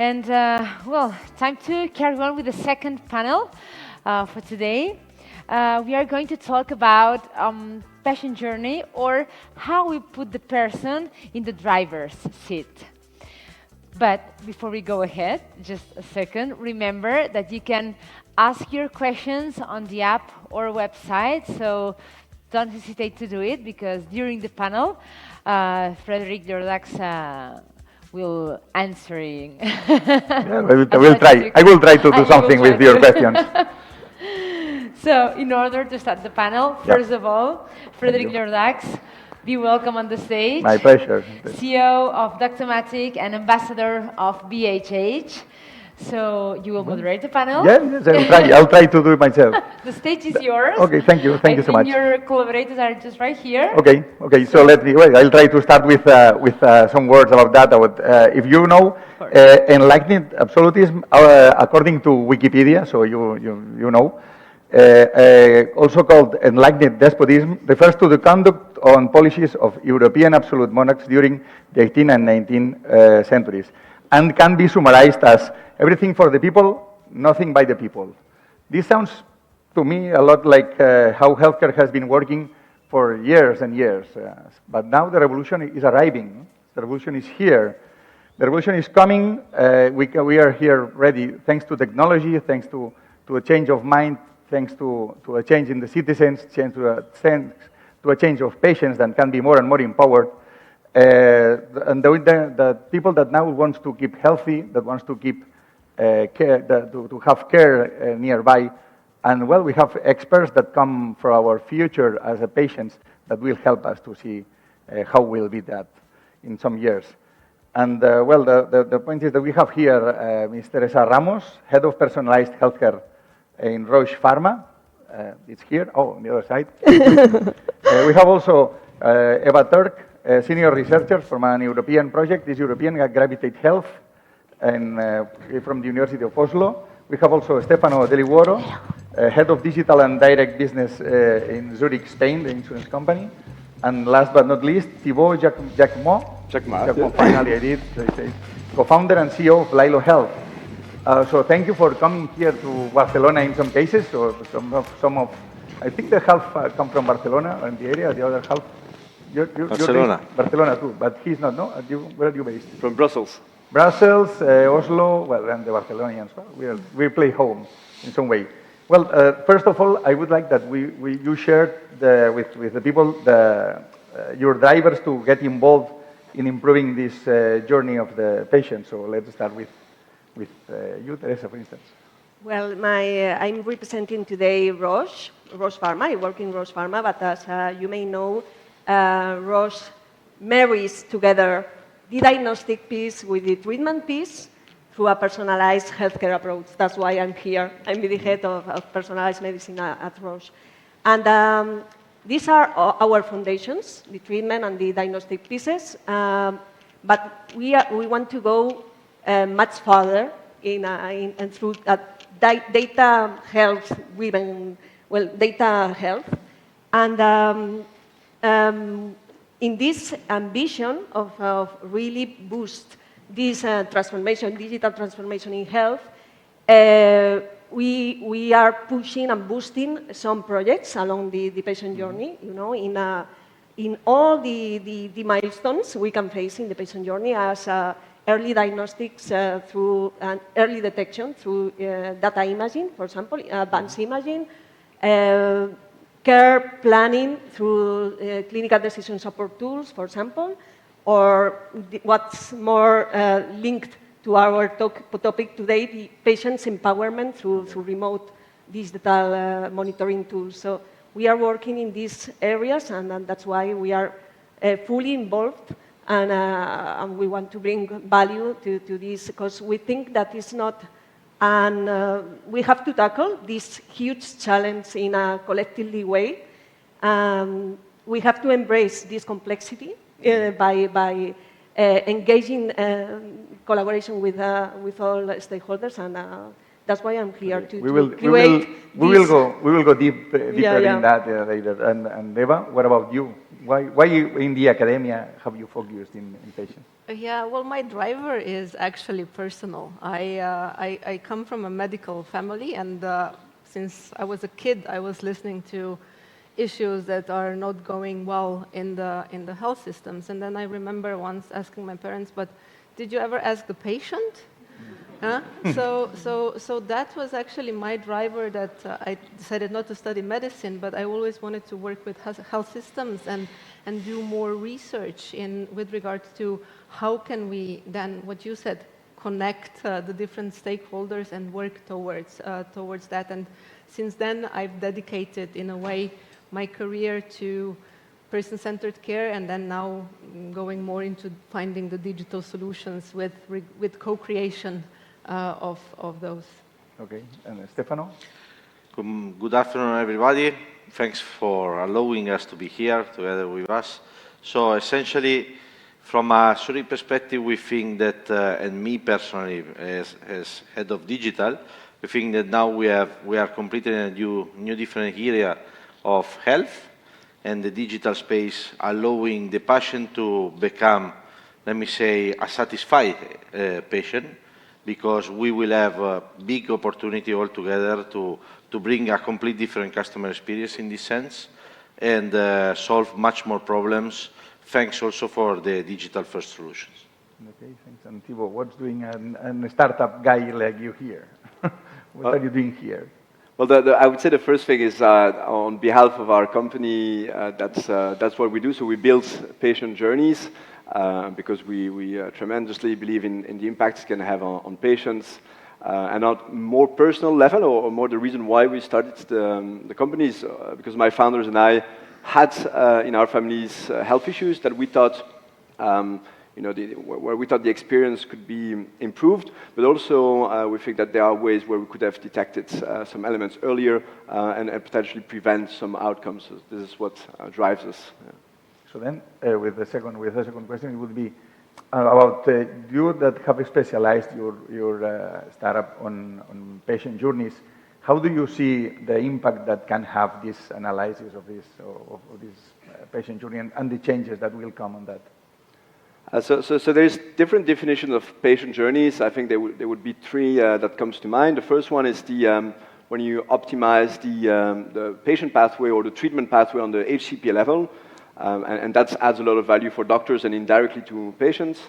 And well, time to carry on with the second panel for today. We are going to talk about patient journey, or how we put the person in the driver's seat. But before we go ahead, just a second, remember that you can ask your questions on the app or website, so don't hesitate to do it, because during the panel, Frederick Jordax will answering. Yeah, I will try to do something with your questions. So, in order to start the panel, first of all, Frederick Jordax, be welcome on the stage. My pleasure. CEO of Doctomatic and ambassador of BHH. So you will moderate the panel? Yes, I'll try to do it myself. The stage is yours. Okay, thank you so much. Your collaborators are just right here. Okay. So I'll try to start with some words about that. If you know, enlightened absolutism, according to Wikipedia, so you know, also called enlightened despotism, refers to the conduct on policies of European absolute monarchs during the 18th and 19th centuries, and can be summarized as everything for the people, nothing by the people. This sounds to me a lot like how healthcare has been working for years and years. But now the revolution is arriving. The revolution is here. The revolution is coming. We are here ready, thanks to technology, thanks to a change of mind, thanks to a change in the citizens, thanks to a change of patients that can be more and more empowered. And the people that now wants to keep healthy, that wants to keep care, to have care nearby, and well, we have experts that come for our future as a patients that will help us to see how will be that in some years. And well, the point is that we have here Ms. Teresa Ramos, Head of Personalized Healthcare in Roche Pharma. It's here, on the other side. We have also Eva Turk, Senior Researcher from an European project, this European Gravitate Health, and from the University of Oslo. We have also Stefano De Liguoro, Head of Digital and Direct Business in Zurich, Spain, the insurance company. And last but not least, Thibaut Jacquemot, finally I did, co-founder and CEO of Lilo Health. So thank you for coming here to Barcelona in some cases. So some of I think the half come from Barcelona and the area, the other half. Barcelona. Barcelona too, but he's not, no? Where are you based? From Brussels. Brussels, Oslo, well, and the Barcelonians. We play home in some way. Well, first of all, I would like that you shared with the people your drivers to get involved in improving this journey of the patient. So let's start with you, Teresa, for instance. Well, I'm representing today Roche Pharma. I work in Roche Pharma, but as you may know, Roche marries together the diagnostic piece with the treatment piece through a personalized healthcare approach. That's why I'm here. I'm the head of personalized medicine at Roche. And these are our foundations, the treatment and the diagnostic pieces. But we want to go much further and through data health, data health. And in this ambition of really boost this transformation, digital transformation in health, we are pushing and boosting some projects along the patient journey, in all the milestones we can face in the patient journey, as early diagnostics through early detection through data imaging, for example, advanced imaging, care planning through clinical decision support tools, for example, or what's more linked to our topic today, the patient's empowerment through remote digital monitoring tools. So we are working in these areas, and that's why we are fully involved, and we want to bring value to this, because we think that it's not. And we have to tackle this huge challenge in a collectively way. We have to embrace this complexity by engaging collaboration with all stakeholders. And That's why I'm here to We will create go deeper Yeah. in that later. And Eva, what about you? Why in the academia have you focused in patients? Yeah, well, my driver is actually personal. I come from a medical family, and since I was a kid, I was listening to issues that are not going well in the health systems. And then I remember once asking my parents, "But did you ever ask the patient?" Huh? So that was actually my driver that I decided not to study medicine, but I always wanted to work with health systems and do more research with regards to how can we then, what you said, connect the different stakeholders and work towards that. And since then, I've dedicated, in a way, my career to person-centered care, and then now going more into finding the digital solutions with co-creation of those. Okay, and Stefano? Good afternoon, everybody. Thanks for allowing us to be here together with us. So essentially, from a Zurich perspective, we think that, and me personally, as head of digital, we think that now we are completely in a new different area of health, and the digital space allowing the patient to become, let me say, a satisfied patient, because we will have a big opportunity altogether to bring a complete different customer experience in this sense, and solve much more problems, thanks also for the digital-first solutions. Okay, thanks. And Thibaut, what's doing a startup guy like you here? What are you doing here? Well, I would say the first thing is on behalf of our company, that's what we do. So we build patient journeys because we tremendously believe in the impacts it can have on patients. And on a more personal level, or more the reason why we started the company is because my founders and I had in our families health issues that we thought where we thought the experience could be improved, but also we think that there are ways where we could have detected some elements earlier and potentially prevent some outcomes. So this is what drives us. Yeah. So then, with the second question, it would be about you that have specialized your startup on patient journeys. How do you see the impact that can have this analysis of this patient journey and the changes that will come on that? So there's different definitions of patient journeys. I think there would be three that comes to mind. The first one is when you optimize the patient pathway or the treatment pathway on the HCP level, and that adds a lot of value for doctors and indirectly to patients.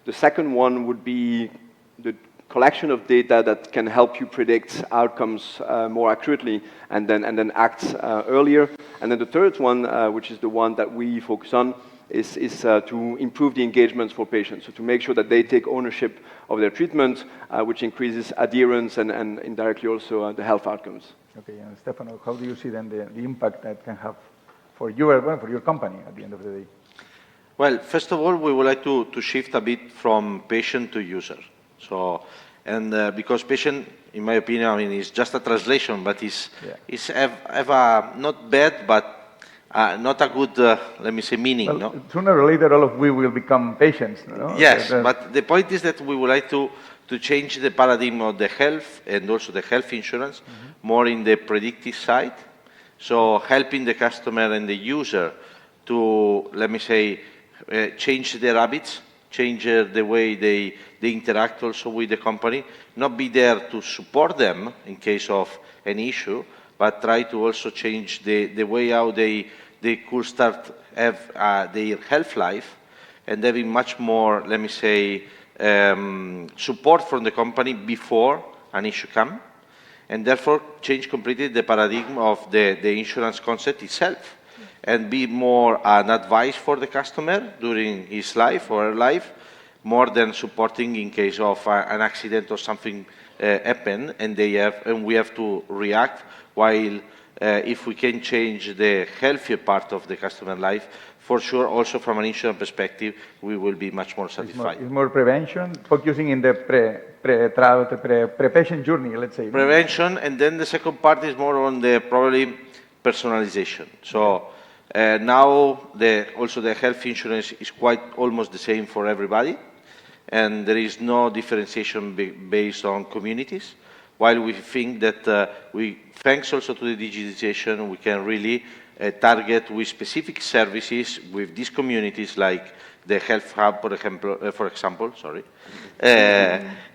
The second one would be the collection of data that can help you predict outcomes more accurately and then act earlier. And then the third one, which is the one that we focus on, is to improve the engagements for patients, so to make sure that they take ownership of their treatment, which increases adherence and indirectly also the health outcomes. Okay, and Stefano, how do you see then the impact that can have for your company at the end of the day? Well, first of all, we would like to shift a bit from patient to user. So, and because patient, in my opinion, I mean, is just a translation, but it's have a not bad, but not a good, let me say, meaning. Well, no? Sooner or later, all of we will become patients. No? Yes, but the point is that we would like to change the paradigm of the health and also the health insurance more in the predictive side. So helping the customer and the user to, let me say, change their habits, change the way they interact also with the company, not be there to support them in case of an issue, but try to also change the way how they could start have their health life, and having much more, let me say, support from the company before an issue comes, and therefore change completely the paradigm of the insurance concept itself, and be more an advice for the customer during his life or her life, more than supporting in case of an accident or something happen, and we have to react. While if we can change the healthier part of the customer life, for sure, also from an insurance perspective, we will be much more satisfied. It's more prevention, focusing in the pre-patient journey, let's say. Prevention, and then the second part is more on the probably personalization. So now also the health insurance is quite almost the same for everybody, and there is no differentiation based on communities, while we think that thanks also to the digitization, we can really target with specific services with these communities like the health hub, for example,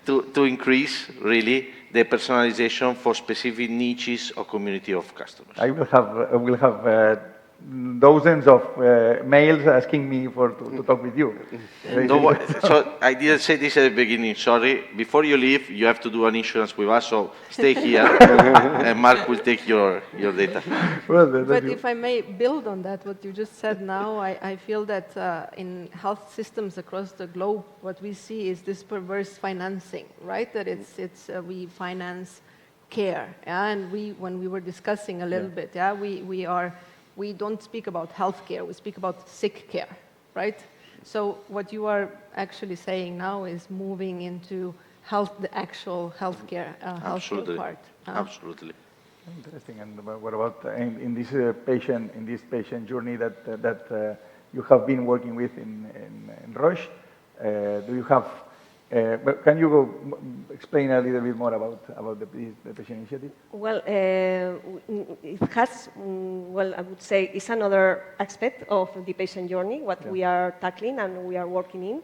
to increase really the personalization for specific niches or community of customers. I will have dozens of mails asking me to talk with you. No, so I didn't say this at the beginning, sorry. Before you leave, you have to do an insurance with us, so stay here, and Mark will take your data. Well, but if I may build on that, what you just said now, I feel that in health systems across the globe, what we see is this perverse financing, right? That we finance care, yeah? And when we were discussing a little bit, yeah, we don't speak about healthcare, we speak about sick care, right? So what you are actually saying now is moving into the actual healthcare part. Absolutely. Interesting. And what about in this patient journey that you have been working with in Roche? Do you have? Can you explain a little bit more about the patient initiative? Well, it has, well, I would say it's another aspect of the patient journey, what we are tackling and we are working in.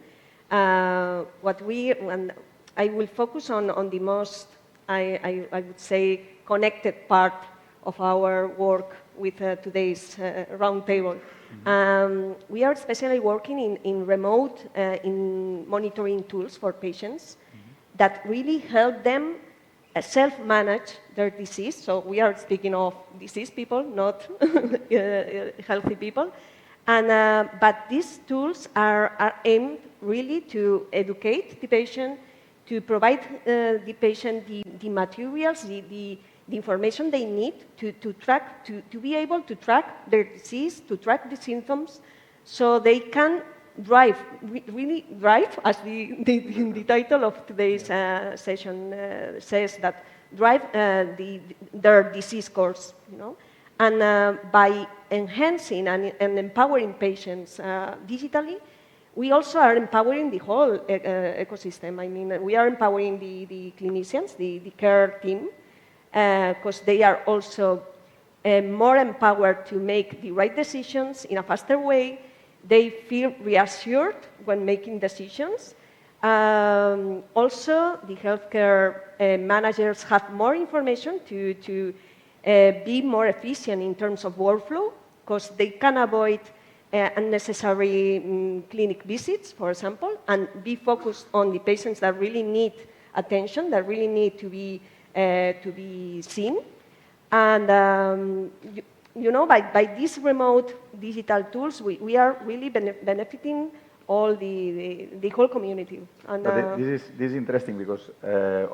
And I will focus on the most, I would say, connected part of our work with today's roundtable. We are especially working in remote in monitoring tools for patients that really help them self-manage their disease. So we are speaking of diseased people, not healthy people. And, but these tools are aimed really to educate the patient, to provide the patient the materials, the information they need to track, to be able to track their disease, to track the symptoms, so they can really drive, as the title of today's session says, that drive their disease course, you know. And by enhancing and empowering patients digitally, we also are empowering the whole ecosystem. I mean, we are empowering the clinicians, the care team, because they are also more empowered to make the right decisions in a faster way. They feel reassured when making decisions. Also, the healthcare managers have more information to be more efficient in terms of workflow, because they can avoid unnecessary clinic visits, for example, and be focused on the patients that really need attention, that really need to be seen. And you know, by these remote digital tools, we are really benefiting all the whole community. And, this is interesting because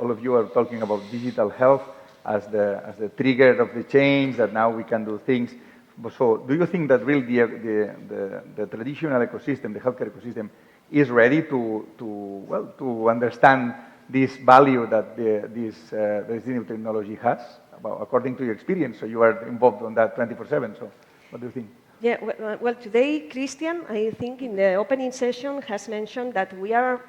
all of you are talking about digital health as the trigger of the change, that now we can do things. So do you think that really the traditional ecosystem, the healthcare ecosystem, is ready to understand this value that this new technology has, according to your experience? So you are involved on that 24/7. So what do you think? Yeah, well, today, Christian, I think in the opening session has mentioned that we are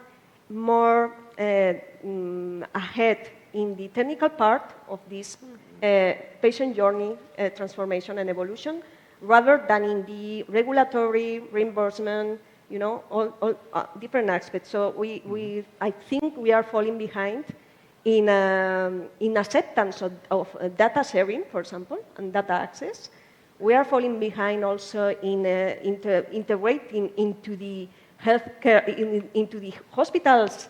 more ahead in the technical part of this patient journey transformation and evolution, rather than in the regulatory reimbursement, you know, all different aspects. So I think we are falling behind in acceptance of data sharing, for example, and data access. We are falling behind also in integrating into the healthcare, into the hospital's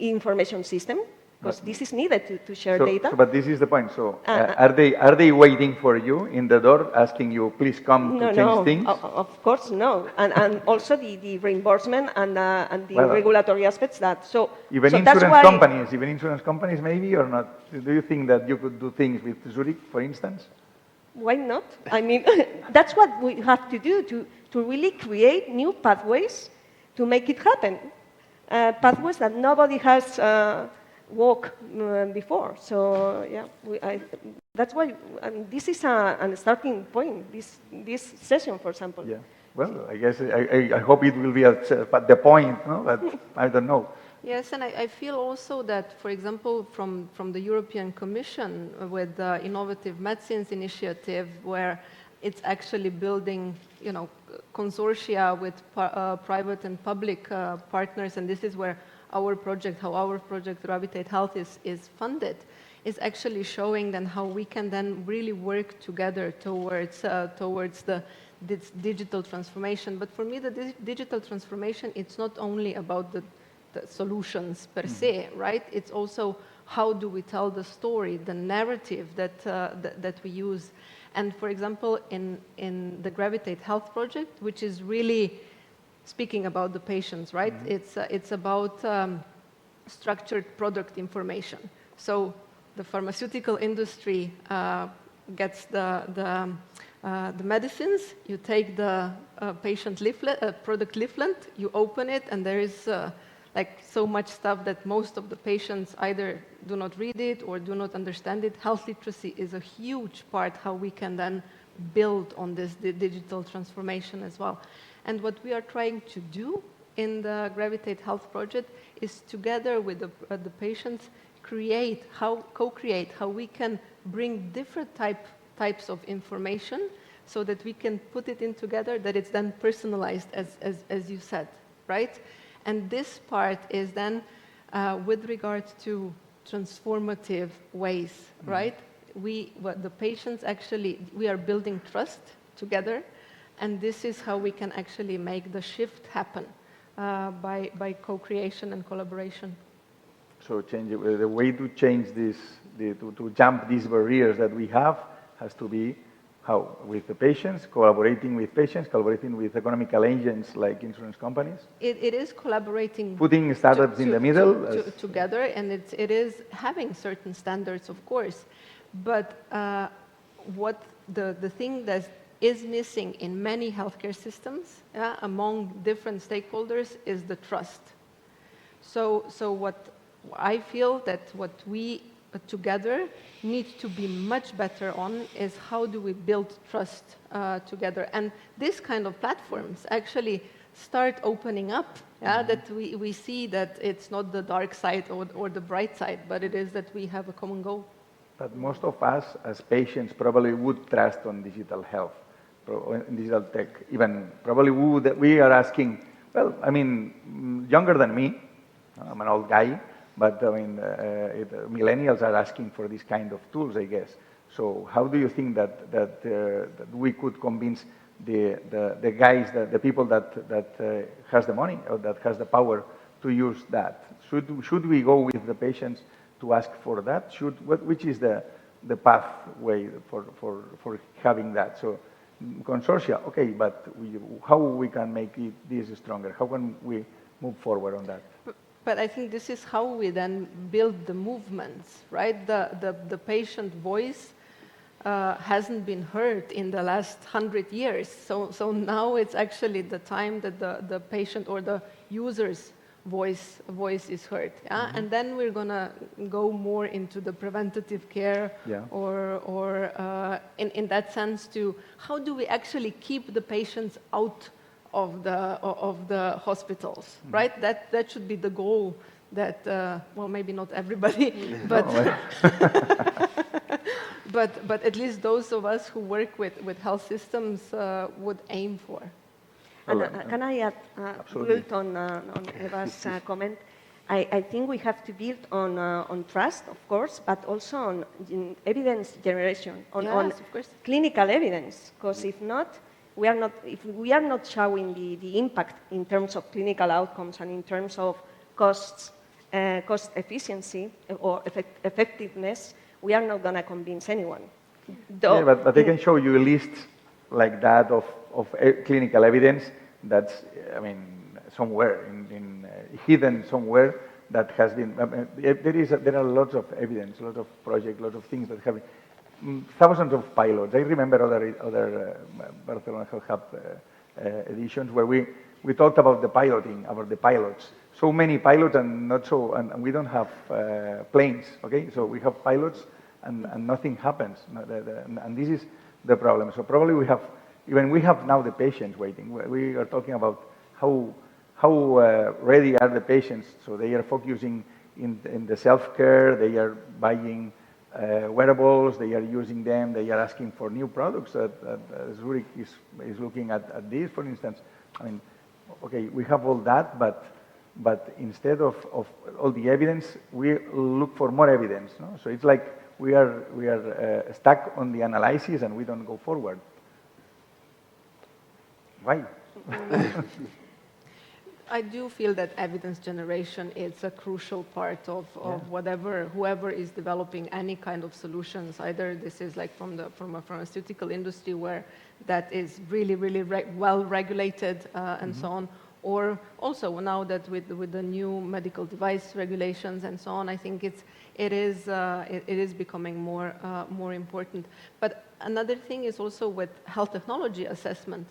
information system, because this is needed to share data. But this is the point. So are they waiting for you in the door, asking you, please come to change things? Of course, no. And also the reimbursement and the regulatory aspects that. So even insurance companies maybe, or not? Do you think that you could do things with Zurich, for instance? Why not? I mean, that's what we have to do, to really create new pathways to make it happen. Pathways that nobody has walked before. So, yeah, that's why this is a starting point, this session, for example. Yeah. Well, I guess I hope it will be at the point, no? But I don't know. Yes, and I feel also that, for example, from the European Commission with the Innovative Medicines Initiative, where it's actually building, you know, consortia with private and public partners, and this is where our project, how our project Gravitate Health is funded, is actually showing then how we can then really work together towards this digital transformation. But for me, the digital transformation, it's not only about the solutions per se, right? It's also how do we tell the story, the narrative that we use. And for example, in the Gravitate Health project, which is really speaking about the patients, right? It's about structured product information. So the pharmaceutical industry gets the medicines. You take the patient leaflet, product leaflet, you open it, and there is like so much stuff that most of the patients either do not read it or do not understand it. Health literacy is a huge part how we can then build on this digital transformation as well. And what we are trying to do in the Gravitate Health project is together with the patients co-create how we can bring different types of information so that we can put it in together, that it's then personalized as you said, right? And this part is then with regard to transformative ways, right? The patients actually, we are building trust together, and this is how we can actually make the shift happen by co-creation and collaboration. So the way to change this, to jump these barriers that we have has to be how? With the patients, collaborating with patients, collaborating with economical agents like insurance companies? It is collaborating. Putting startups in the middle? Together, and it is having certain standards, of course. But what the thing that is missing in many healthcare systems among different stakeholders is the trust. So what I feel that what we together need to be much better on is how do we build trust together. And this kind of platforms actually start opening up, that we see that it's not the dark side or the bright side, but it is that we have a common goal. But most of us as patients probably would trust on digital health, digital tech. Even probably we are asking, well, I mean, younger than me, I'm an old guy, but I mean, millennials are asking for this kind of tools, I guess. So how do you think that we could convince the guys, the people that has the money or that has the power to use that? Should we go with the patients to ask for that? Which is the pathway for having that? So consortia, okay, but how we can make this stronger? How can we move forward on that? But I think this is how we then build the movements, right? The patient voice hasn't been heard in the last 100 years. So now it's actually the time that the patient or the user's voice is heard. And then we're going to go more into the preventative care or in that sense to how do we actually keep the patients out of the hospitals, right? That should be the goal that, well, maybe not everybody, but, but at least those of us who work with health systems would aim for. And can I add, build on Eva's comment? I think we have to build on trust, of course, but also on evidence generation, on clinical evidence, because if not, if we are not showing the impact in terms of clinical outcomes and in terms of cost efficiency or effectiveness, we are not going to convince anyone. But they can show you a list like that of clinical evidence that's, I mean, somewhere hidden somewhere that has been. There are lots of evidence, lots of projects, lots of things that have thousands of pilots. I remember other Barcelona Health Hub editions where we talked about the pilots. So many pilots and and we don't have planes. Okay, so we have pilots and nothing happens. And this is the problem. So probably we have now the patients waiting. We are talking about how how ready are the patients? So they are focusing in the self-care, they are buying wearables, they are using them, they are asking for new products. Zurich is looking at this, for instance. I mean, okay, we have all that, but instead of all the evidence, we look for more evidence. No? So it's like we are stuck on the analysis and we don't go forward. Why? I do feel that evidence generation is a crucial part of whoever is developing any kind of solutions. Either this is like from a pharmaceutical industry where that is really well regulated and so on, or also now that with the new medical device regulations and so on, I think it is becoming more important. But another thing is also with health technology assessment.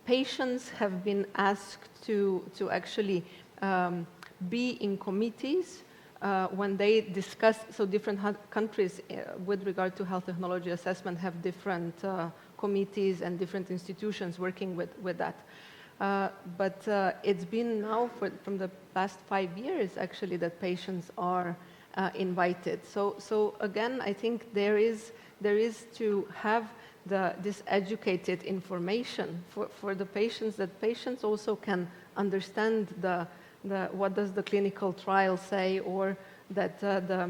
Patients have been asked to actually be in committees when they discuss, so different countries with regard to health technology assessment have different committees and different institutions working with that. But it's been now from the past 5 years actually that patients are invited. So again, I think there is to have this educated information for the patients, that patients also can understand what does the clinical trial say, or that the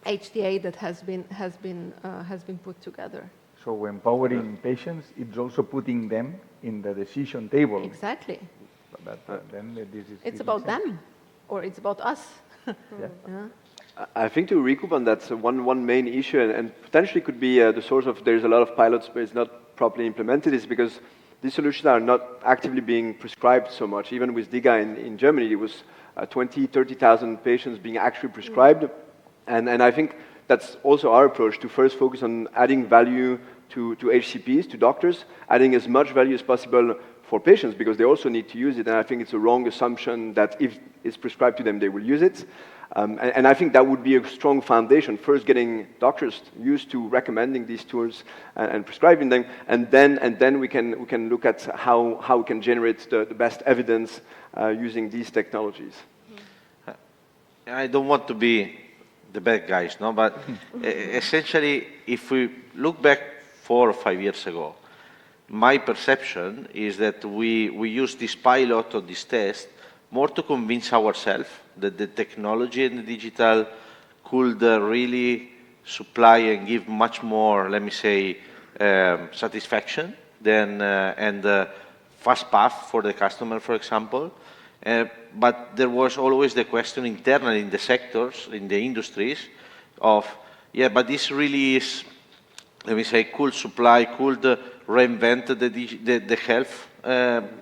HTA that has been put together. So empowering patients, it's also putting them in the decision table. Exactly. But then it's about them, or it's about us. Yeah. I think to recoup on that, so one main issue, and potentially could be the source of there's a lot of pilots, but it's not properly implemented, is because these solutions are not actively being prescribed so much. Even with DIGA in Germany, it was 20, 30,000 patients being actually prescribed. And I think that's also our approach, to first focus on adding value to HCPs, to doctors, adding as much value as possible for patients, because they also need to use it. And I think it's a wrong assumption that if it's prescribed to them, they will use it. And I think that would be a strong foundation, first getting doctors used to recommending these tools and prescribing them, and then we can look at how we can generate the best evidence using these technologies. I don't want to be the bad guys, no, but essentially, if we look back 4 or 5 years ago, my perception is that we used this pilot or this test more to convince ourselves that the technology and the digital could really supply and give much more, let me say, satisfaction than and fast path for the customer, for example. But there was always the question internally in the sectors, in the industries, of, yeah, but this really is, let me say, could supply, could reinvent the health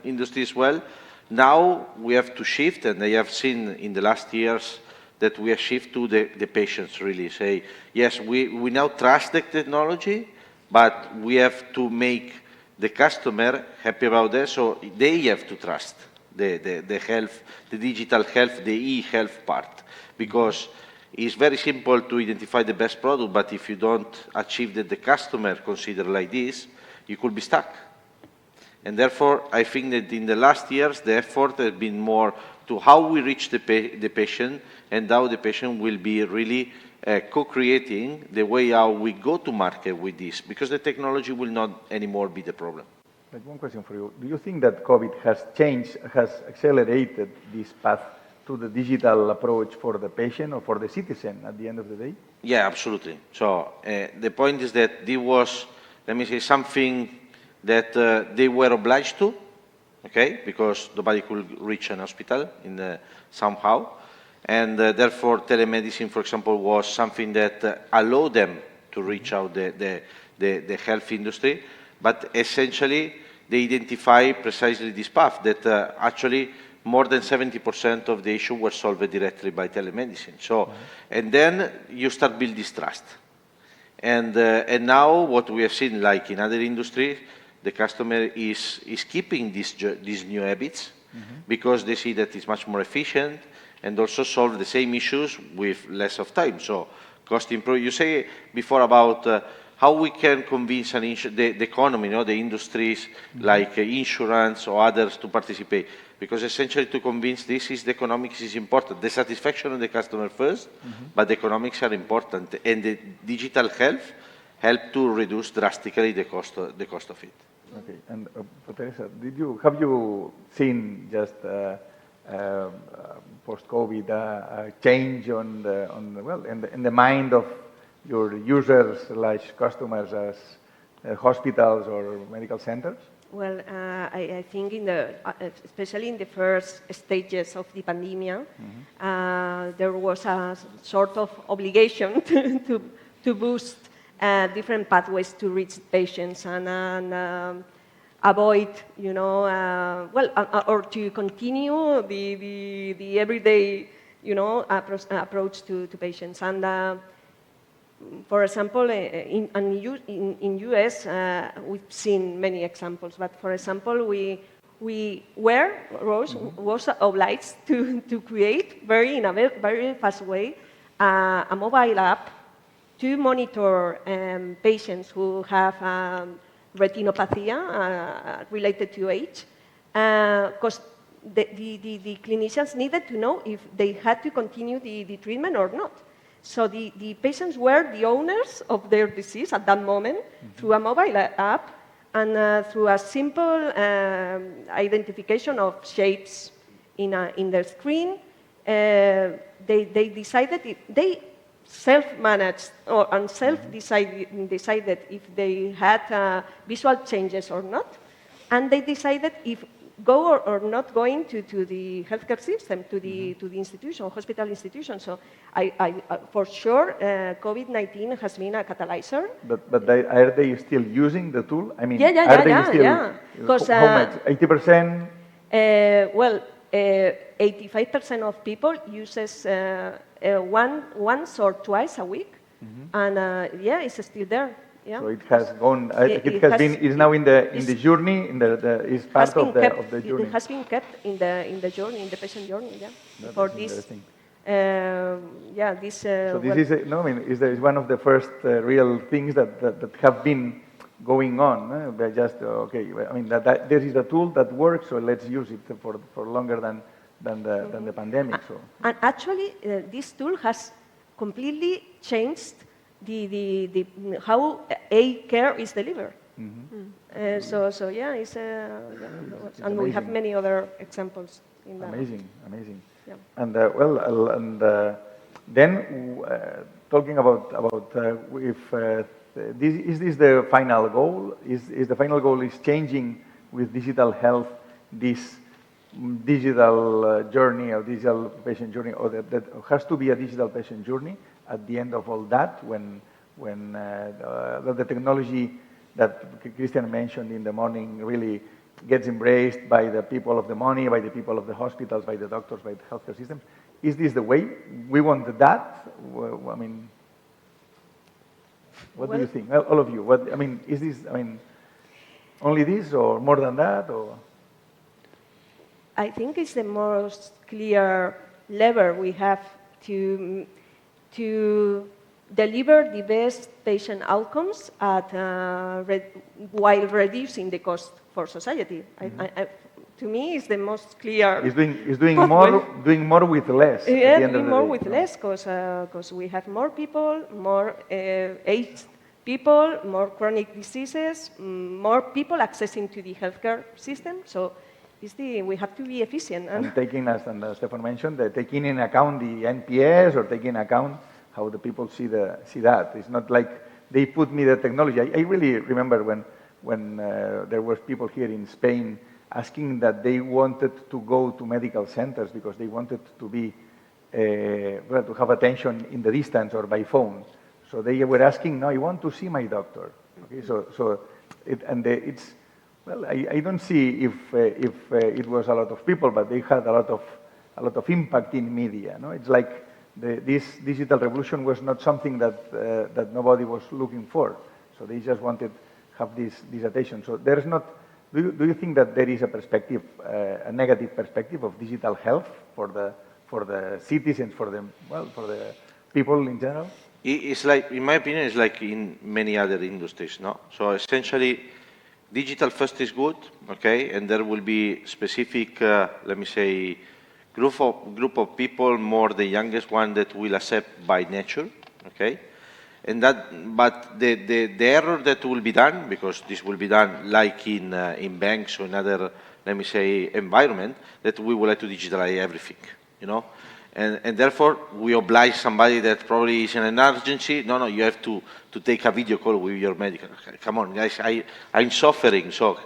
industry as well. Now we have to shift, and I have seen in the last years that we have shifted to the patients really say, yes, we now trust the technology, but we have to make the customer happy about that, so they have to trust the health, the digital health, the e-health part, because it's very simple to identify the best product, but if you don't achieve that the customer consider like this, you could be stuck. And therefore, I think that in the last years, the effort has been more to how we reach the patient, and how the patient will be really co-creating the way how we go to market with this, because the technology will not anymore be the problem. But one question for you. Do you think that COVID has accelerated this path to the digital approach for the patient or for the citizen at the end of the day? Yeah, absolutely. So the point is that there was, let me say, something that they were obliged to, okay, because nobody could reach an hospital somehow. And therefore, telemedicine, for example, was something that allowed them to reach out the health industry. But essentially, they identify precisely this path, that actually more than 70% of the issue were solved directly by telemedicine. So, and then you start building this trust. And now what we have seen, like in other industries, the customer is keeping these new habits because they see that it's much more efficient and also solve the same issues with less of time. So cost improve. You say before about how we can convince the economy, the industries like insurance or others to participate. Because essentially to convince this is the economics is important. The satisfaction of the customer first, but the economics are important. And the digital health help to reduce drastically the cost of it. Okay, and Teresa, have you seen just post-COVID a change in the mind of your users, customers, as hospitals or medical centers? Well, I think especially in the first stages of the pandemic, there was a sort of obligation to boost different pathways to reach patients and avoid, or to continue the everyday, approach to patients. And for example, in US, we've seen many examples. But for example, Roche was obliged to create in a very fast way a mobile app to monitor patients who have retinopathy related to age, because the clinicians needed to know if they had to continue the treatment or not. So the patients were the owners of their disease at that moment through a mobile app and through a simple identification of shapes in their screen. They decided they self-managed and self-decided if they had visual changes or not, and they decided if go or not going to the healthcare system, to the institution, hospital institution. So I for sure, COVID-19 has been a catalyzer. But are they still using the tool? I mean, yeah. How much? 80%? 85% of people uses once or twice a week, and it's still there. Yeah. So it has gone. It's now in the journey. Is part of the journey. It has been kept in the journey, in the patient journey. Yeah. That For is this. interesting. This. So this is one of the first real things that have been going on. They're just I mean that there is a tool that works, so let's use it for longer than the pandemic. So. And actually, this tool has completely changed the how care is delivered. It's and we have many other examples in that. Amazing. Yeah. And then talking about if is this the final goal? Is the final goal is changing with digital health this digital journey or digital patient journey, or that has to be a digital patient journey at the end of all that when the technology that Christian mentioned in the morning really gets embraced by the people of the money, by the people of the hospitals, by the doctors, by the healthcare systems. Is this the way we want that? I mean, what do you think? All of you. Is this? Only this or more than that or? I think it's the most clear lever we have to deliver the best patient outcomes while reducing the cost for society. To me, it's the most clear. Is doing more with less. Yeah, doing more with less, because we have more people, more aged people, more chronic diseases, more people accessing to the healthcare system. So we have to be efficient. And taking, as Stefan mentioned, taking in account the NPS or taking account how the people see that. It's not like they put me the technology. I really remember when there were people here in Spain asking that they wanted to go to medical centers because they wanted to be to have attention in the distance or by phone. So they were asking, no, I want to see my doctor. Okay, it's. Well, I don't see if it was a lot of people, but they had a lot of impact in media. No, it's like this digital revolution was not something that nobody was looking for. So they just wanted to have this attention. So there is not. Do you think that there is a perspective, a negative perspective of digital health for the citizens, for the people in general? It's like, in my opinion, it's like in many other industries, no? So essentially, digital first is good, okay, and there will be specific, let me say, group of people, more the youngest one, that will accept by nature, okay, and that, but the error that will be done, because this will be done like in banks or in other, let me say, environment, that we would like to digitalize everything, you know. And therefore, we oblige somebody that probably is in an emergency. No, you have to take a video call with your medical. Come on, guys, I'm suffering. So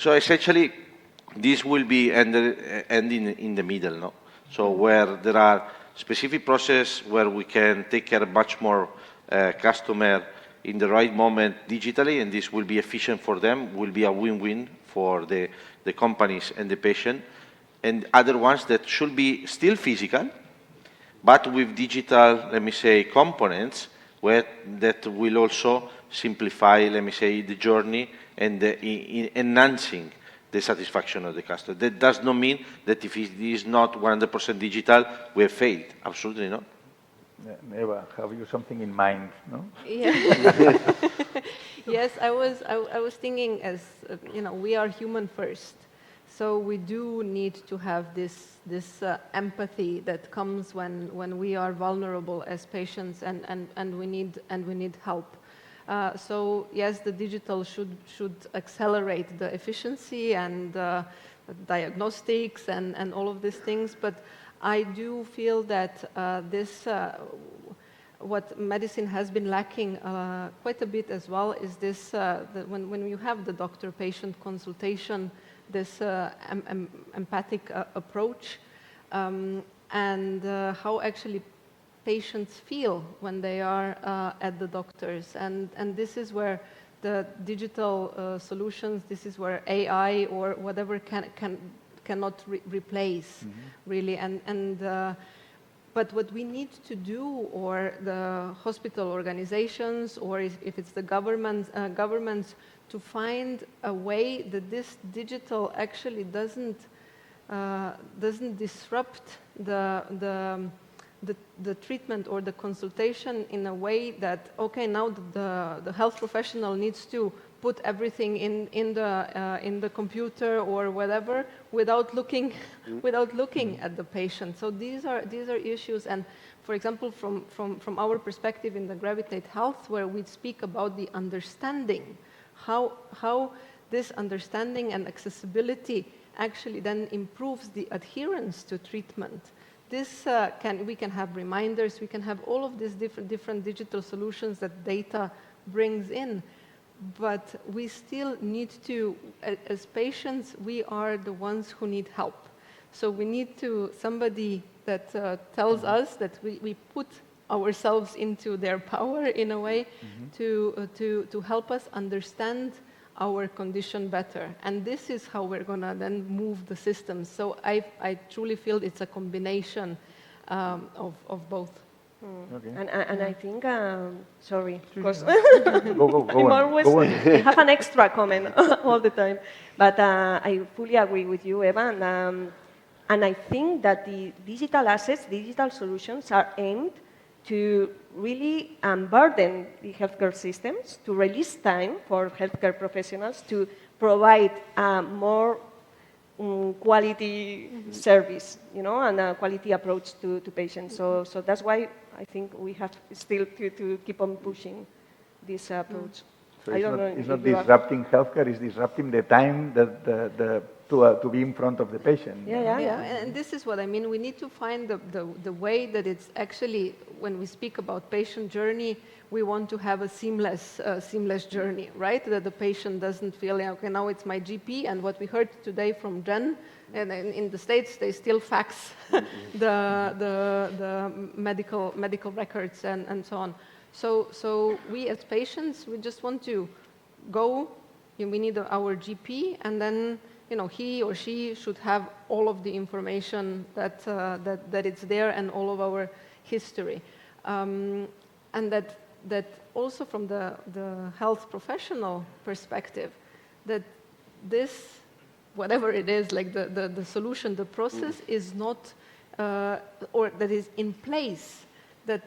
essentially, this will be ending in the middle, no? So where there are specific process where we can take care much more customer in the right moment digitally, and this will be efficient for them, will be a win-win for the companies and the patient, and other ones that should be still physical, but with digital, let me say, components that will also simplify, let me say, the journey and enhancing the satisfaction of the customer. That does not mean that if it is not 100% digital, we have failed. Absolutely not. Eva, have you something in mind? No? Yeah. Yes, I was thinking, as we are human first, so we do need to have this empathy that comes when we are vulnerable as patients, and we need help. So yes, the digital should accelerate the efficiency and diagnostics and all of these things, but I do feel that what medicine has been lacking quite a bit as well is this, when you have the doctor-patient consultation, this empathic approach, and how actually patients feel when they are at the doctors. And this is where the digital solutions, this is where AI or whatever cannot replace, really. But what we need to do, or the hospital organizations, or if it's the governments, to find a way that this digital actually doesn't disrupt the treatment or the consultation in a way that, okay, now the health professional needs to put everything in the computer or whatever without looking at the patient. So these are issues. And for example, from our perspective in the Gravitate Health, where we speak about the understanding, how this understanding and accessibility actually then improves the adherence to treatment. This we can have reminders, we can have all of these different digital solutions that data brings in, but we still need to, as patients, we are the ones who need help. So we need somebody that tells us that we put ourselves into their power in a way to help us understand our condition better. And this is how we're going to then move the system. So I truly feel it's a combination of both. Okay. And I think, sorry, because Go I'm on. always Go on. have an extra comment all the time. But I fully agree with you, Eva. And I think that the digital assets, digital solutions are aimed to really burden the healthcare systems, to release time for healthcare professionals to provide more quality service, and a quality approach to patients. So that's why I think we have still to keep on pushing this approach. So I don't know it's if not you are- disrupting healthcare, it's disrupting the time that to be in front of the patient. Yeah, and this is what I mean. We need to find the way that it's actually, when we speak about patient journey, we want to have a seamless journey, right? That the patient doesn't feel, okay, now it's my GP, and what we heard today from Jen, and in the States, they still fax the medical records and so on. So we as patients, we just want to go, we need our GP, and then he or she should have all of the information that it's there, and all of our history. And that also from the health professional perspective, that this, whatever it is, like the solution, the process is not, or that is in place, that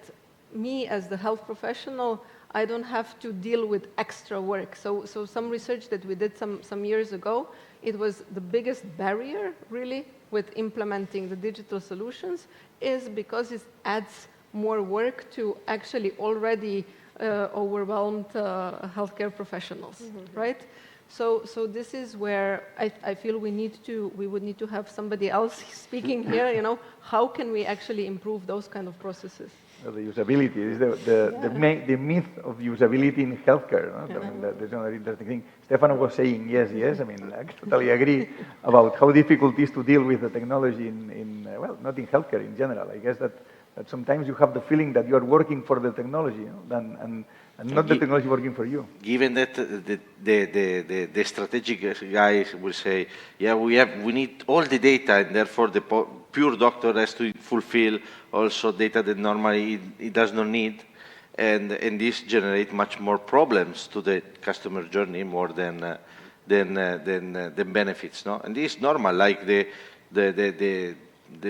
me as the health professional, I don't have to deal with extra work. So some research that we did some years ago, it was the biggest barrier, really, with implementing the digital solutions is because it adds more work to actually already overwhelmed healthcare professionals, right? So this is where I feel we would need to have somebody else speaking here, you know, how can we actually improve those kind of processes? The usability is the myth of usability in healthcare. No? I mean, that's another interesting thing. Stefano was saying yes. I mean, I totally agree about how difficult it is to deal with the technology well, not in healthcare in general. I guess that sometimes you have the feeling that you are working for the technology, you know, and not the technology working for you. Given that the strategic guys will say, yeah, we need all the data, and therefore the pure doctor has to fulfill also data that normally it does not need, and this generate much more problems to the customer journey more than benefits, no? And this is normal, like the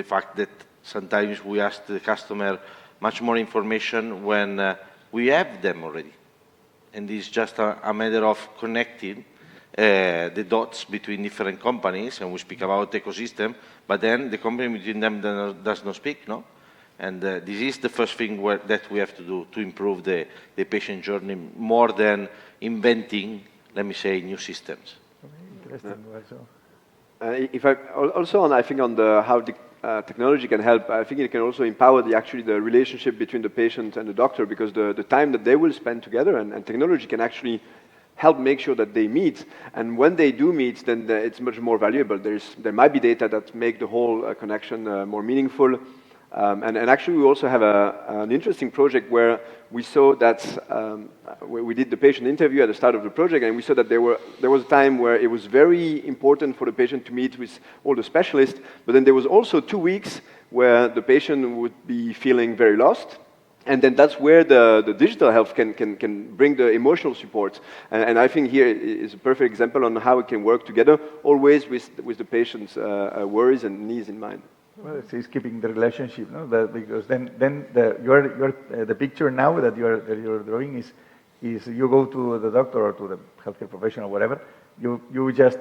fact that sometimes we ask the customer much more information when we have them already. And it's just a matter of connecting the dots between different companies, and we speak about ecosystem, but then the company between them does not speak, no? And this is the first thing that we have to do to improve the patient journey more than inventing, let me say, new systems. Interesting. If I also I think on how the technology can help, I think it can also empower the relationship between the patient and the doctor, because the time that they will spend together and technology can actually help make sure that they meet. And when they do meet, then it's much more valuable. There might be data that make the whole connection more meaningful. And actually, we also have an interesting project where we saw that we did the patient interview at the start of the project, and we saw that there was a time where it was very important for the patient to meet with all the specialists, but then there was also 2 weeks where the patient would be feeling very lost. And then that's where the digital health can bring the emotional support. And I think here is a perfect example on how it can work together, always with the patient's worries and needs in mind. Well, it's keeping the relationship, no? Because then the picture now that you're drawing is you go to the doctor or to the healthcare professional, whatever. You just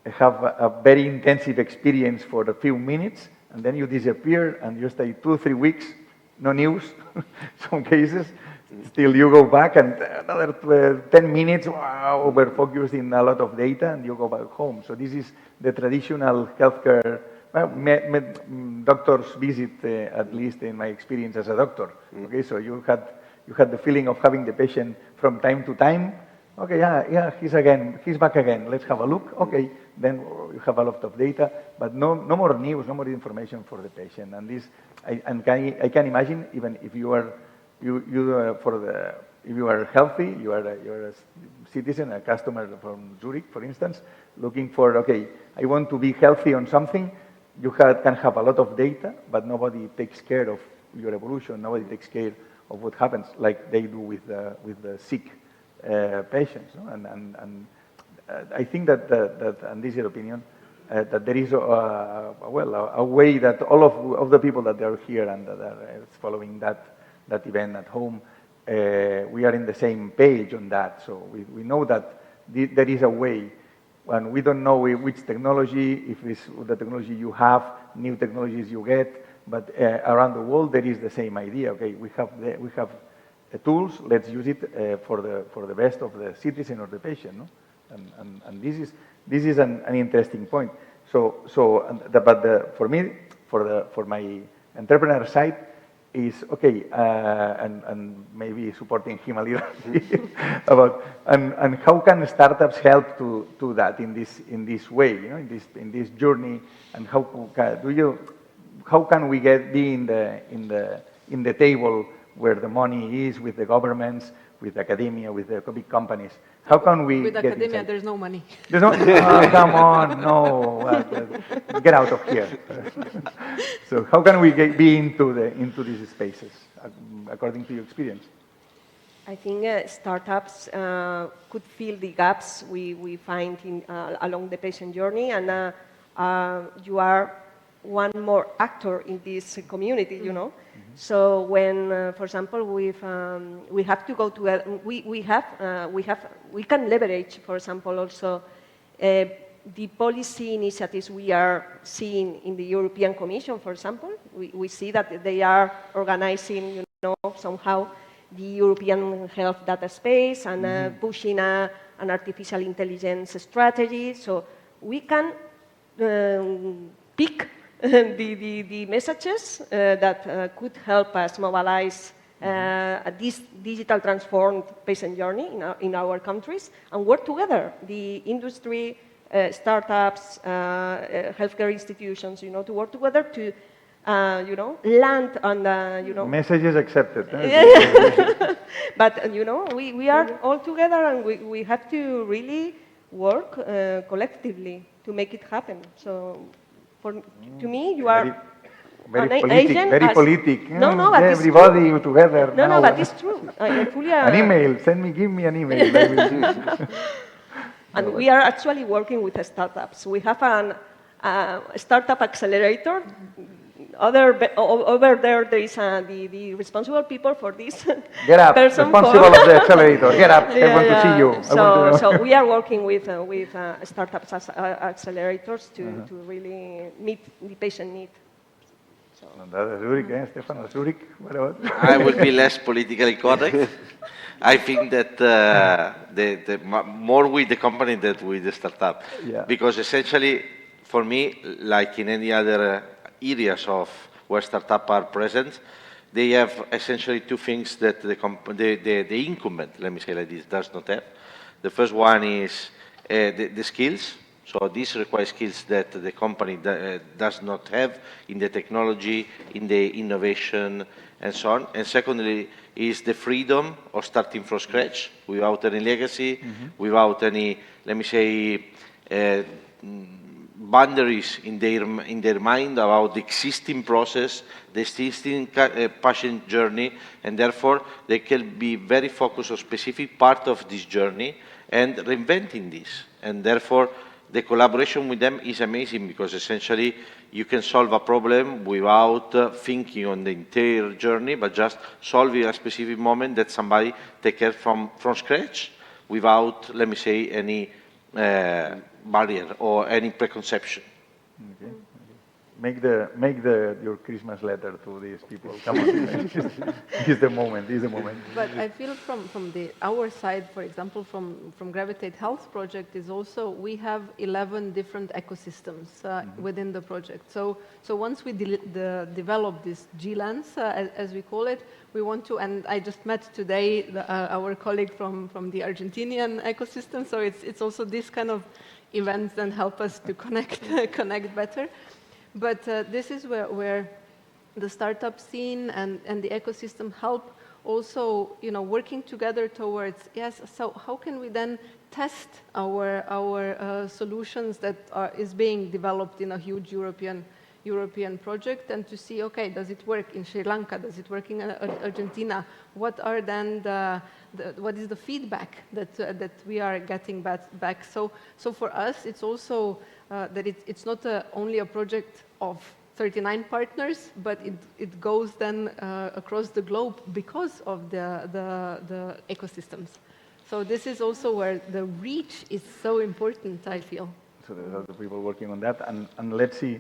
have a very intensive experience for a few minutes, and then you disappear, and you stay 2 or 3 weeks, no news. Some cases, still you go back, and another 10 minutes, wow, over focused in a lot of data, and you go back home. So this is the traditional healthcare. Well, doctors visit, at least in my experience as a doctor. Okay, so you had the feeling of having the patient from time to time. Okay, yeah, he's back again. Let's have a look. Okay, then you have a lot of data, but no more news, no more information for the patient. And this, I can imagine, even if you are if you are healthy, you're a citizen, a customer from Zurich, for instance, looking for, okay, I want to be healthy on something. You can have a lot of data, but nobody takes care of your evolution. Nobody takes care of what happens, like they do with the sick patients. No? And I think that and this is your opinion, that there is a way that all of the people that are here and that are following that event at home, we are in the same page on that. So we know that there is a way. And we don't know which technology, if it's the technology you have, new technologies you get, but around the world there is the same idea. Okay, we have the tools. Let's use it for the best of the citizen or the patient. No? And this is an interesting point. But for me, for my entrepreneur side, is okay, and maybe supporting him a little bit about and how can startups help to that in this way, you know, in this journey, and how can we be in the table where the money is with the governments, with academia, with the big companies? How can we with get academia? inside? There's no money. There's no. Oh, come on, no. Get out of here. So how can we be into these spaces, according to your experience? I think startups could fill the gaps we find along the patient journey, and you are one more actor in this community, you know. So when, for example, we have to go to, we can leverage, for example, also the policy initiatives we are seeing in the European Commission, for example. We see that they are organizing, you know, somehow the European health data space and pushing an artificial intelligence strategy. So we can pick the messages that could help us mobilize this digital transformed patient journey in our countries and work together, the industry, startups, healthcare institutions, you know, to work together to, you know, land on the, you know. Messages accepted. But, you know, we are all together and we have to really work collectively to make it happen. So, to me, you are very an politic. No, but everybody together. No, now. no, but it's true. I fully. An email. Give me an email. And we are actually working with startups. We have a startup accelerator. Over there is the responsible people for this. Get up, responsible of the accelerator. Get up. I want to see you. So we are working with startups as accelerators to really meet the patient need. So. Zurich, Stefano, Zurich, what about? I will be less politically correct. I think that the more with the company than with the startup. Yeah. Because essentially, for me, like in any other areas of where startups are present, they have essentially two things that the incumbent, let me say like this, does not have. The first one is the skills. So this requires skills that the company does not have in the technology, in the innovation, and so on. And secondly, is the freedom of starting from scratch without any legacy, without any, let me say, boundaries in their mind about the existing process, the existing patient journey, and therefore they can be very focused on specific part of this journey and reinventing this. And therefore, the collaboration with them is amazing because essentially you can solve a problem without thinking on the entire journey, but just solving a specific moment that somebody take care from scratch without, let me say, any barrier or any preconception. Okay. Make your Christmas letter to these people. Come on, it's the moment. But I feel from our side, for example, from Gravitate Health project is also we have 11 different ecosystems within the project. So once we develop this G-Lens, as we call it, we want to, and I just met today our colleague from the Argentinian ecosystem. So it's also this kind of events that help us to connect better. But this is where the startup scene and the ecosystem help also, you know, working together towards, yes, so how can we then test our solutions that is being developed in a huge European project and to see, okay, does it work in Sri Lanka? Does it work in Argentina? What are then what is the feedback that we are getting back? So for us, it's also that it's not only a project of 39 partners, but it goes then across the globe because of the ecosystems. So this is also where the reach is so important, I feel. So there's other people working on that, and let's see.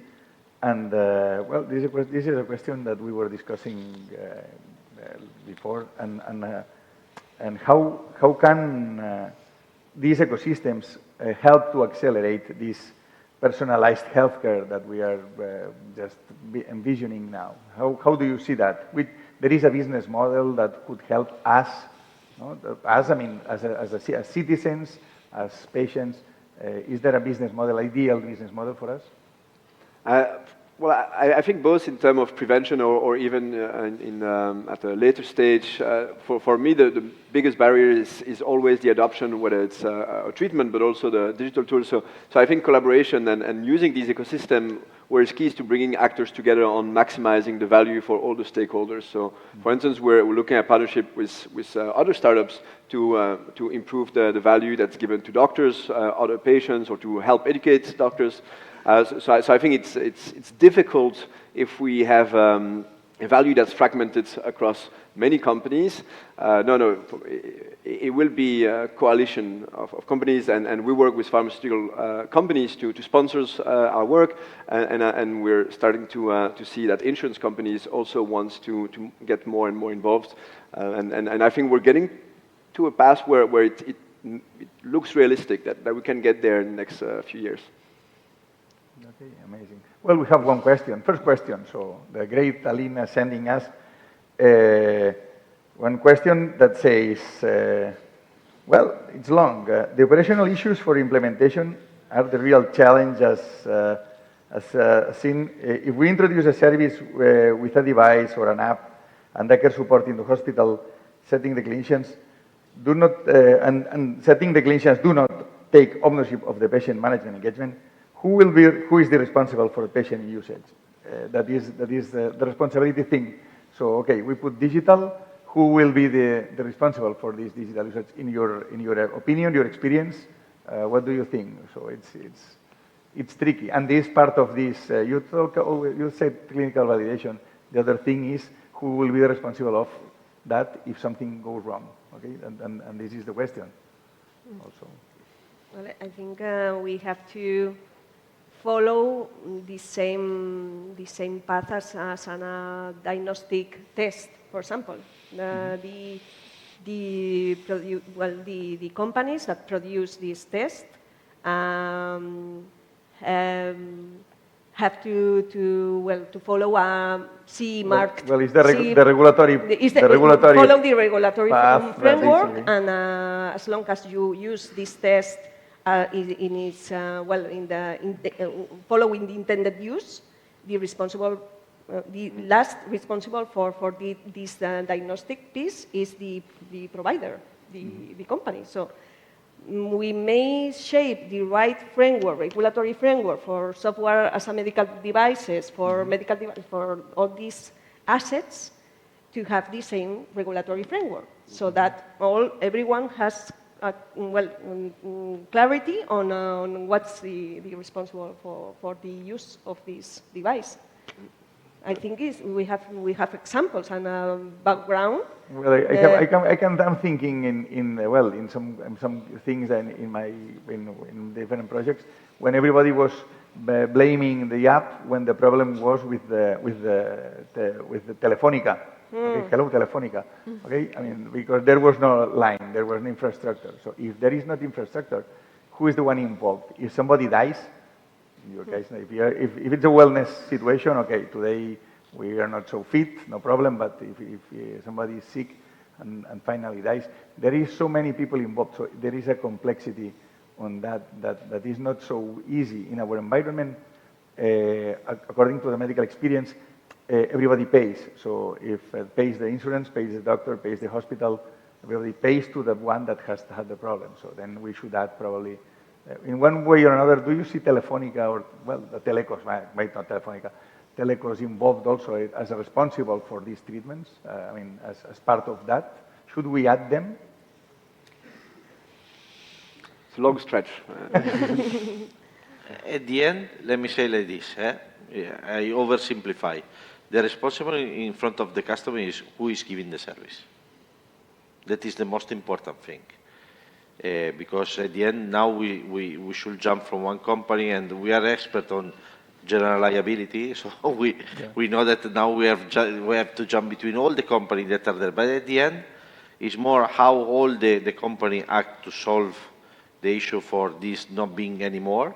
And well, this is a question that we were discussing before, and how can these ecosystems help to accelerate this personalized healthcare that we are just envisioning now? How do you see that? There is a business model that could help us, no? Us, I mean, as citizens, as patients. Is there a business model, ideal business model for us? Well, I think both in terms of prevention or even at a later stage, for me, the biggest barrier is always the adoption, whether it's a treatment, but also the digital tools. So I think collaboration and using these ecosystems where it's key is to bringing actors together on maximizing the value for all the stakeholders. So, for instance, we're looking at partnership with other startups to improve the value that's given to doctors, other patients, or to help educate doctors. So I think it's difficult if we have a value that's fragmented across many companies. It will be a coalition of companies, and we work with pharmaceutical companies to sponsor our work, and we're starting to see that insurance companies also wants to get more and more involved, and I think we're getting to a path where it looks realistic that we can get there in the next few years. Okay, amazing. Well, we have one question. First question. So the great Alina sending us one question that says, well, it's long. The operational issues for implementation are the real challenge as seen. If we introduce a service with a device or an app and the care support in the hospital, setting the clinicians do not take ownership of the patient management engagement, who is the responsible for patient usage? That is the responsibility thing. So, okay, we put digital. Who will be the responsible for this digital usage? In your opinion, your experience, what do you think? So it's tricky. And this part of this, you said clinical validation. The other thing is who will be responsible of that if something goes wrong. Okay, and this is the question also. Well, I think we have to follow the same path as a diagnostic test, for example. The companies that produce this test have to follow a CE marked. Well, it's the regulatory. Follow the regulatory path framework, and as long as you use this test following the intended use, the last responsible for this diagnostic piece is the provider, the company. So we may shape the right framework, regulatory framework for software as a medical devices, for all these assets to have the same regulatory framework, so that everyone has clarity on what's the responsible for the use of this device. I think we have examples and a background. Well, I'm thinking in some things and in different projects when everybody was blaming the app when the problem was with the Telefonica. Okay, hello Telefonica. Okay, I mean because there was no line, there was no infrastructure. So if there is not infrastructure, who is the one involved? If somebody dies. You guys know, if it's a wellness situation, okay, today we are not so fit, no problem, but if somebody is sick and finally dies, there is so many people involved, so there is a complexity on that is not so easy in our environment. According to the medical experience, everybody pays. So if pays the insurance, pays the doctor, pays the hospital, everybody pays to the one that has had the problem. So then we should add probably in one way or another, do you see Telefonica or, well, the Telecos, maybe not Telefonica, Telecos involved also as responsible for these treatments? I mean, as part of that, should we add them? It's a long stretch. At the end, let me say like this, I oversimplify. The responsible in front of the customer is who is giving the service. That is the most important thing. Because at the end, now we should jump from one company, and we are expert on general liability, so we know that now we have to jump between all the companies that are there. But at the end, it's more how all the company act to solve the issue for this not being anymore.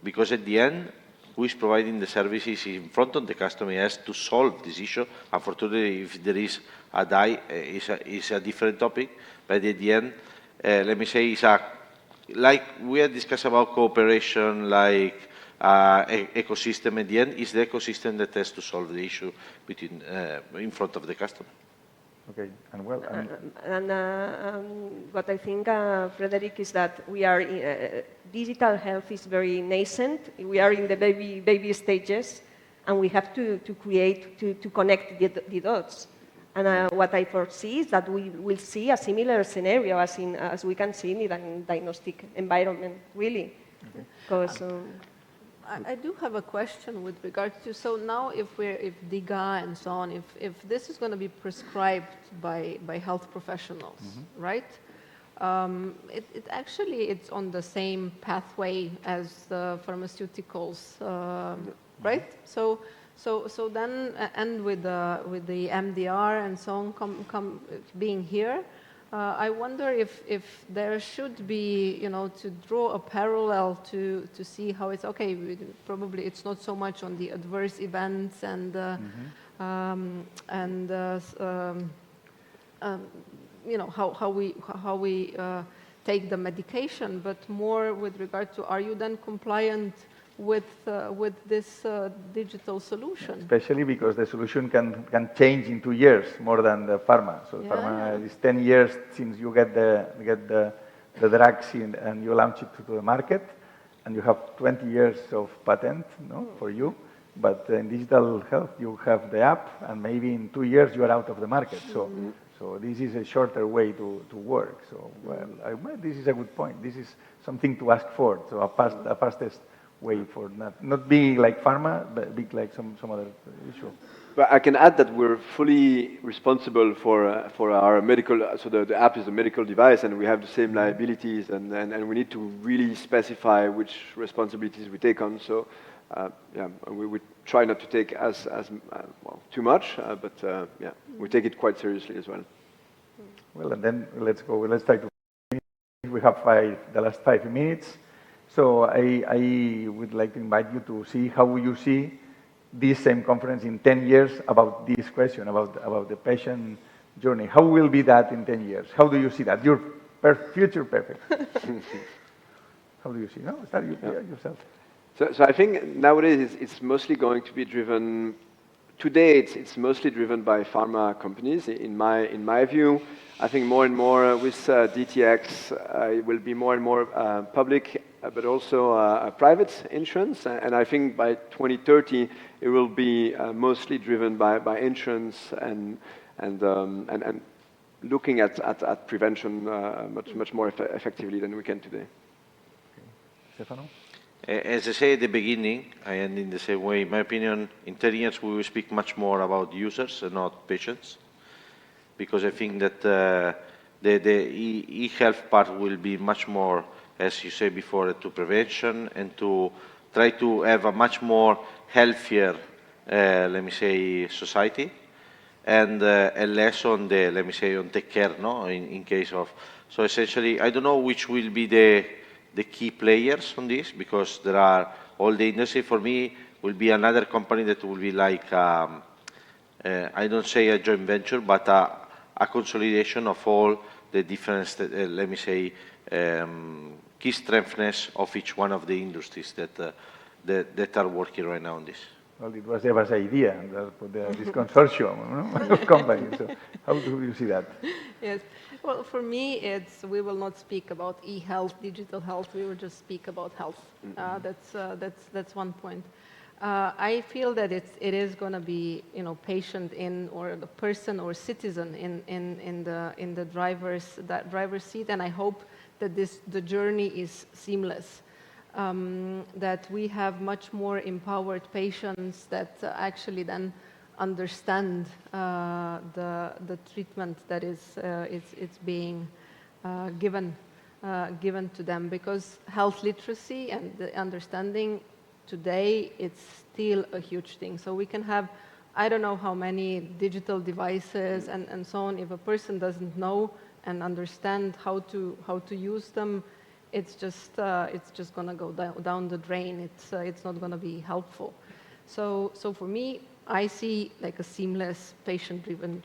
Because at the end, who is providing the services in front of the customer has to solve this issue. Unfortunately, if there is a die, it's a different topic. But at the end, let me say, it's like we had discussed about cooperation, like ecosystem. At the end, is the ecosystem that has to solve the issue between in front of the customer. Okay, and well, what I think, Frederick, is that we are digital health is very nascent. We are in the baby stages, and we have to connect the dots. And what I foresee is that we will see a similar scenario as we can see in the diagnostic environment, really. Because I do have a question with regards to, so now if DIGA and so on, if this is going to be prescribed by health professionals, right? It actually, it's on the same pathway as the pharmaceuticals, right? So then, and with the MDR and so on being here, I wonder if there should be, to draw a parallel to see how it's, okay, probably it's not so much on the adverse events and how we take the medication, but more with regard to, are you then compliant with this digital solution? Especially because the solution can change in 2 years more than the pharma. So pharma is 10 years since you get the drugs in, and you launch it to the market, and you have 20 years of patent for you. But in digital health, you have the app, and maybe in 2 years you are out of the market. So this is a shorter way to work. So this is a good point. This is something to ask for. So a fastest way for not being like pharma, but being like some other issue. But I can add that we're fully responsible for our medical, so the app is a medical device and we have the same liabilities and we need to really specify which responsibilities we take on. So we try not to take too much, but we take it quite seriously as well. Well, and then let's try to, we have the last 5 minutes. So I would like to invite you to see how you see this same conference in 10 years about this question, about the patient journey. How will be that in 10 years? How do you see that? Your future perfect. How do you see? No, start yourself. So I think nowadays it's mostly going to be driven. Today it's mostly driven by pharma companies. In my view, I think more and more with DTX, it will be more and more public, but also private insurance. And I think by 2030 it will be mostly driven by insurance and looking at prevention much more effectively than we can today. Okay. Stefano? As I say at the beginning, I end in the same way. In my opinion, in 10 years we will speak much more about users and not patients, because I think that the e-health part will be much more, as you said before, to prevention and to try to have a much more healthier, let me say, society, and less on the, let me say, on take care, no, in case of. So essentially, I don't know which will be the key players on this, because there are all the industry. For me, will be another company that will be like, I don't say a joint venture, but a consolidation of all the different, let me say, key strengths of each one of the industries that are working right now on this. Well, it was Eva's idea, this consortium of companies. So how do you see that? Yes. Well, for me, we will not speak about e-health, digital health. We will just speak about health. That's one point. I feel that it is going to be, patient or the person or citizen in the driver's seat, and I hope that the journey is seamless. That we have much more empowered patients that actually then understand the treatment that it's being given to them, because health literacy and the understanding today, it's still a huge thing. So we can have, I don't know how many digital devices and so on. If a person doesn't know and understand how to use them, it's just going to go down the drain. It's not going to be helpful. So for me, I see like a seamless, patient-driven,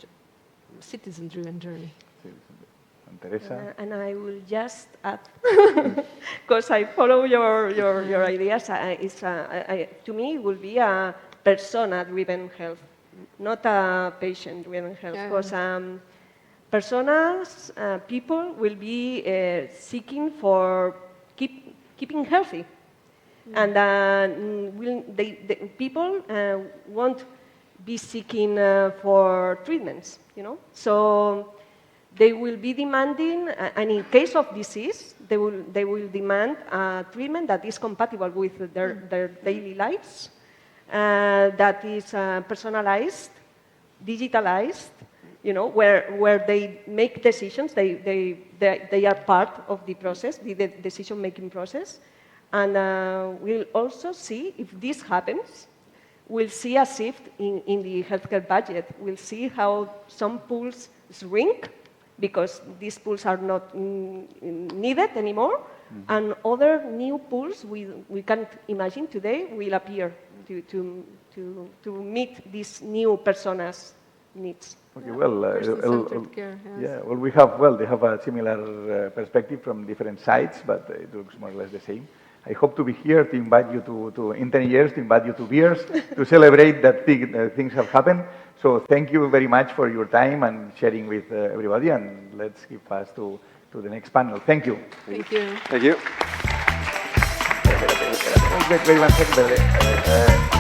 citizen-driven journey. Teresa? And I will just add, because I follow your ideas, to me it will be a persona-driven health, not a patient-driven health. Because personas, people will be seeking for keeping healthy. And people won't be seeking for treatments, So They will be demanding, and in case of disease, they will demand a treatment that is compatible with their daily lives, that is personalized, digitalized, where they make decisions, they are part of the process, the decision-making process. And we'll also see, if this happens, we'll see a shift in the healthcare budget. We'll see how some pools shrink because these pools are not needed anymore, and other new pools we can't imagine today will appear to meet these new personas' needs. Okay, well, Person-centered care, yes. yeah, they have a similar perspective from different sides, but it looks more or less the same. I hope to be here to invite you in 10 years, to invite you to beers, to celebrate that things have happened. So thank you very much for your time and sharing with everybody, and let's give pass to the next panel. Thank you. Thank you. Thank you. Wait 1 second.